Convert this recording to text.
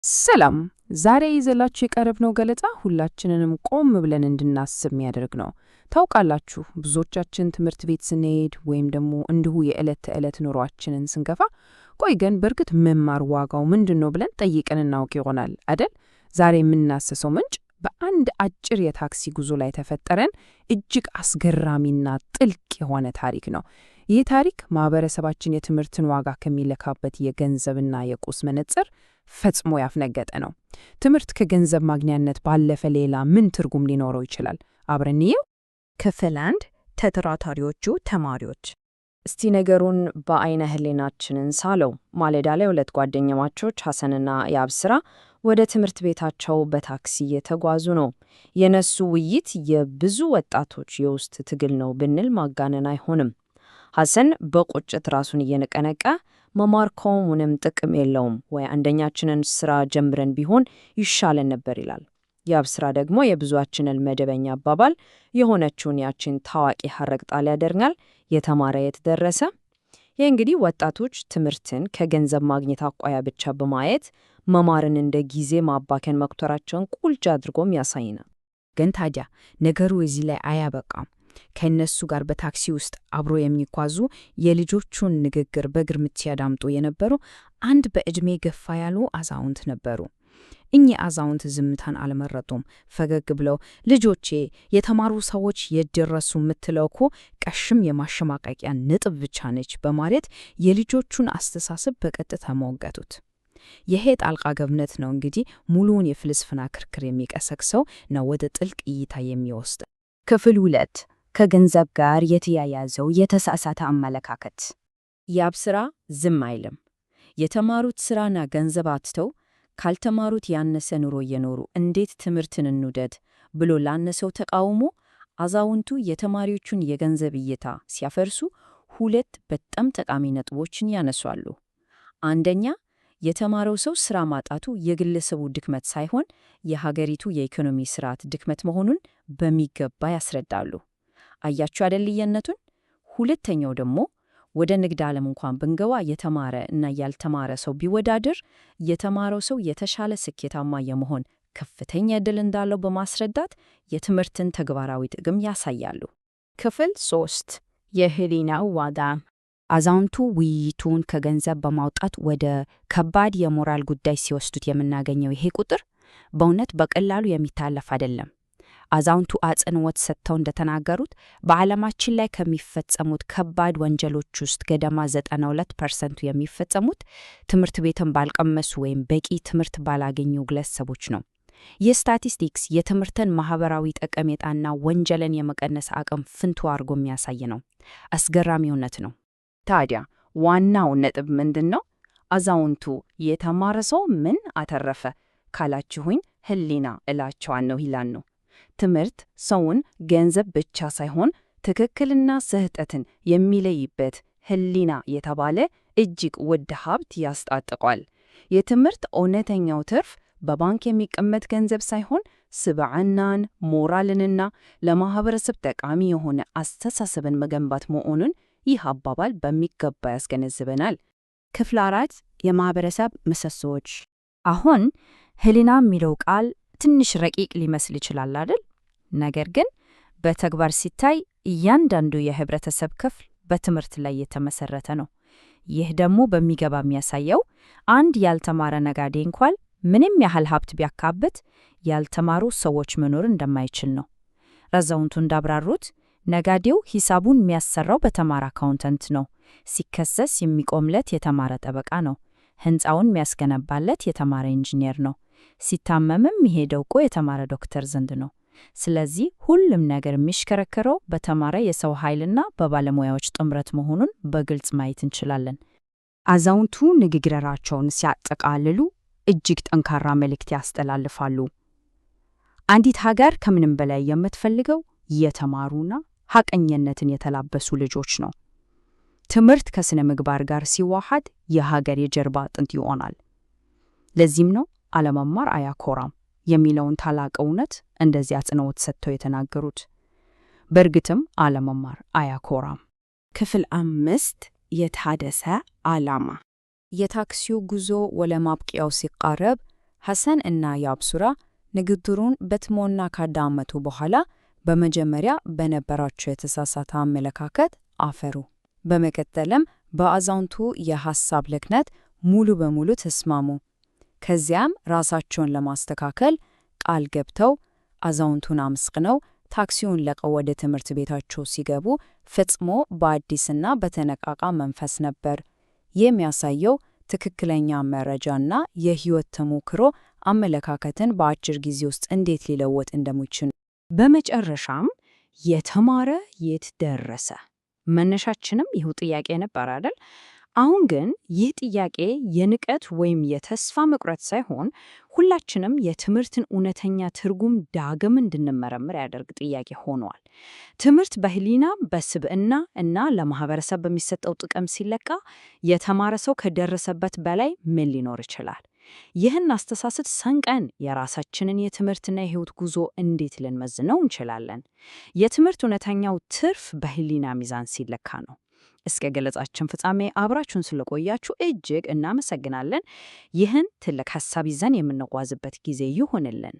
ሰላም ዛሬ ይዘላችሁ የቀረብነው ገለጻ ሁላችንንም ቆም ብለን እንድናስብ የሚያደርግ ነው። ታውቃላችሁ ብዙዎቻችን ትምህርት ቤት ስንሄድ ወይም ደግሞ እንዲሁ የዕለት ተዕለት ኑሯችንን ስንገፋ ቆይ ግን በእርግጥ መማር ዋጋው ምንድነው ብለን ጠይቀን እናውቅ ይሆናል አይደል? ዛሬ የምናሰሰው ምንጭ በአንድ አጭር የታክሲ ጉዞ ላይ ተፈጠረን እጅግ አስገራሚና ጥልቅ የሆነ ታሪክ ነው። ይህ ታሪክ ማህበረሰባችን የትምህርትን ዋጋ ከሚለካበት የገንዘብና የቁስ መነጽር ፈጽሞ ያፍነገጠ ነው። ትምህርት ከገንዘብ ማግኛነት ባለፈ ሌላ ምን ትርጉም ሊኖረው ይችላል? አብረን እንየው። ክፍል 1 ተጠራጣሪዎቹ ተማሪዎች። እስቲ ነገሩን በአይነ ህሊናችንን ሳለው። ማለዳ ላይ ሁለት ጓደኛማቾች ሐሰንና ያብስራ ወደ ትምህርት ቤታቸው በታክሲ እየተጓዙ ነው። የነሱ ውይይት የብዙ ወጣቶች የውስጥ ትግል ነው ብንል ማጋነን አይሆንም። ሐሰን በቁጭት ራሱን እየነቀነቀ መማር እኮ ምንም ጥቅም የለውም ወይ አንደኛችንን ስራ ጀምረን ቢሆን ይሻለን ነበር ይላል። ያብስራ ደግሞ የብዙአችንን መደበኛ አባባል የሆነችውን ያችን ታዋቂ ሐረግ ጣል ያደርጋል፣ የተማረ የት ደረሰ። ይህ እንግዲህ ወጣቶች ትምህርትን ከገንዘብ ማግኘት አቋያ ብቻ በማየት መማርን እንደ ጊዜ ማባከን መቁጠራቸውን ቁልጭ አድርጎም ያሳይናል። ግን ታዲያ ነገሩ እዚህ ላይ አያበቃም። ከእነሱ ጋር በታክሲ ውስጥ አብሮ የሚጓዙ የልጆቹን ንግግር በግርምት ሲያዳምጡ የነበሩ አንድ በዕድሜ ገፋ ያሉ አዛውንት ነበሩ። እኚህ አዛውንት ዝምታን አልመረጡም። ፈገግ ብለው ልጆቼ፣ የተማሩ ሰዎች የደረሱ የምትለው እኮ ቀሽም የማሸማቀቂያ ነጥብ ብቻ ነች በማለት የልጆቹን አስተሳሰብ በቀጥታ መወገቱት። ይሄ ጣልቃ ገብነት ነው እንግዲህ ሙሉውን የፍልስፍና ክርክር የሚቀሰቅሰው ነው ወደ ጥልቅ እይታ የሚወስድ። ክፍል 2 ከገንዘብ ጋር የተያያዘው የተሳሳተ አመለካከት። ያብስራ ዝም አይልም። የተማሩት ስራና ገንዘብ አጥተው ካልተማሩት ያነሰ ኑሮ እየኖሩ እንዴት ትምህርትን እንውደድ ብሎ ላነሰው ተቃውሞ አዛውንቱ የተማሪዎቹን የገንዘብ እይታ ሲያፈርሱ ሁለት በጣም ጠቃሚ ነጥቦችን ያነሷሉ። አንደኛ፣ የተማረው ሰው ስራ ማጣቱ የግለሰቡ ድክመት ሳይሆን የሀገሪቱ የኢኮኖሚ ስርዓት ድክመት መሆኑን በሚገባ ያስረዳሉ። አያችሁ አይደል ልዩነቱን? ሁለተኛው ደግሞ ወደ ንግድ ዓለም እንኳን ብንገባ የተማረ እና ያልተማረ ሰው ቢወዳደር የተማረው ሰው የተሻለ ስኬታማ የመሆን ከፍተኛ ዕድል እንዳለው በማስረዳት የትምህርትን ተግባራዊ ጥቅም ያሳያሉ። ክፍል 3 የህሊናው ዋጋ። አዛውንቱ ውይይቱን ከገንዘብ በማውጣት ወደ ከባድ የሞራል ጉዳይ ሲወስዱት የምናገኘው ይሄ ቁጥር በእውነት በቀላሉ የሚታለፍ አይደለም። አዛውንቱ አጽንዖት ሰጥተው እንደተናገሩት በዓለማችን ላይ ከሚፈጸሙት ከባድ ወንጀሎች ውስጥ ገደማ 92% የሚፈጸሙት ትምህርት ቤትን ባልቀመሱ ወይም በቂ ትምህርት ባላገኙ ግለሰቦች ነው። ይህ ስታቲስቲክስ የትምህርትን ማህበራዊ ጠቀሜታና ወንጀልን የመቀነስ አቅም ፍንቱ አድርጎ የሚያሳይ ነው። አስገራሚ እውነት ነው። ታዲያ ዋናው ነጥብ ምንድን ነው? አዛውንቱ የተማረ ሰው ምን አተረፈ ካላችሁኝ ህሊና እላቸዋለሁ ይላል ነው። ትምህርት ሰውን ገንዘብ ብቻ ሳይሆን ትክክልና ስህተትን የሚለይበት ህሊና የተባለ እጅግ ውድ ሀብት ያስታጥቋል። የትምህርት እውነተኛው ትርፍ በባንክ የሚቀመጥ ገንዘብ ሳይሆን ስብዕናን፣ ሞራልንና ለማህበረሰብ ጠቃሚ የሆነ አስተሳሰብን መገንባት መሆኑን ይህ አባባል በሚገባ ያስገነዝበናል። ክፍል 4 የማህበረሰብ ምሰሶዎች። አሁን ህሊና የሚለው ቃል ትንሽ ረቂቅ ሊመስል ይችላል አይደል? ነገር ግን በተግባር ሲታይ እያንዳንዱ የህብረተሰብ ክፍል በትምህርት ላይ የተመሰረተ ነው። ይህ ደግሞ በሚገባ የሚያሳየው አንድ ያልተማረ ነጋዴ እንኳን ምንም ያህል ሀብት ቢያካብት ያልተማሩ ሰዎች መኖር እንደማይችል ነው። አዛውንቱ እንዳብራሩት ነጋዴው ሂሳቡን የሚያሰራው በተማረ አካውንታንት ነው። ሲከሰስ የሚቆምለት የተማረ ጠበቃ ነው። ህንፃውን የሚያስገነባለት የተማረ ኢንጂነር ነው። ሲታመምም የሚሄደው እኮ የተማረ ዶክተር ዘንድ ነው። ስለዚህ ሁሉም ነገር የሚሽከረከረው በተማረ የሰው ኃይልና በባለሙያዎች ጥምረት መሆኑን በግልጽ ማየት እንችላለን። አዛውንቱ ንግግራቸውን ሲያጠቃልሉ እጅግ ጠንካራ መልእክት ያስተላልፋሉ። አንዲት ሀገር ከምንም በላይ የምትፈልገው የተማሩና ሐቀኝነትን የተላበሱ ልጆች ነው። ትምህርት ከስነ ምግባር ጋር ሲዋሃድ የሀገር የጀርባ አጥንት ይሆናል። ለዚህም ነው አለመማር አያኮራም የሚለውን ታላቅ እውነት እንደዚህ አጽንዖት ሰጥተው የተናገሩት። በእርግጥም አለመማር አያኮራም። ክፍል 5 የታደሰ ዓላማ። የታክሲው ጉዞ ወደ ማብቂያው ሲቃረብ ሐሰን እና ያብሱራ ንግግሩን በጥሞና ካዳመጡ በኋላ በመጀመሪያ በነበራቸው የተሳሳተ አመለካከት አፈሩ። በመቀጠልም በአዛውንቱ የሐሳብ ልክነት ሙሉ በሙሉ ተስማሙ። ከዚያም ራሳቸውን ለማስተካከል ቃል ገብተው አዛውንቱን አመስግነው ታክሲውን ለቀው ወደ ትምህርት ቤታቸው ሲገቡ ፈጽሞ በአዲስና በተነቃቃ መንፈስ ነበር። የሚያሳየው ትክክለኛ መረጃና የሕይወት ተሞክሮ አመለካከትን በአጭር ጊዜ ውስጥ እንዴት ሊለወጥ እንደሚችል። በመጨረሻም የተማረ የት ደረሰ? መነሻችንም ይኸው ጥያቄ ነበር አይደል? አሁን ግን ይህ ጥያቄ የንቀት ወይም የተስፋ መቁረጥ ሳይሆን ሁላችንም የትምህርትን እውነተኛ ትርጉም ዳግም እንድንመረምር ያደርግ ጥያቄ ሆኗል። ትምህርት በህሊና፣ በስብዕና እና ለማህበረሰብ በሚሰጠው ጥቅም ሲለካ የተማረ ሰው ከደረሰበት በላይ ምን ሊኖር ይችላል? ይህን አስተሳሰብ ሰንቀን የራሳችንን የትምህርትና የህይወት ጉዞ እንዴት ልንመዝነው እንችላለን? የትምህርት እውነተኛው ትርፍ በህሊና ሚዛን ሲለካ ነው። እስከ ገለጻችን ፍጻሜ አብራችሁን ስለቆያችሁ እጅግ እናመሰግናለን። ይህን ትልቅ ሐሳብ ይዘን የምንጓዝበት ጊዜ ይሁንልን።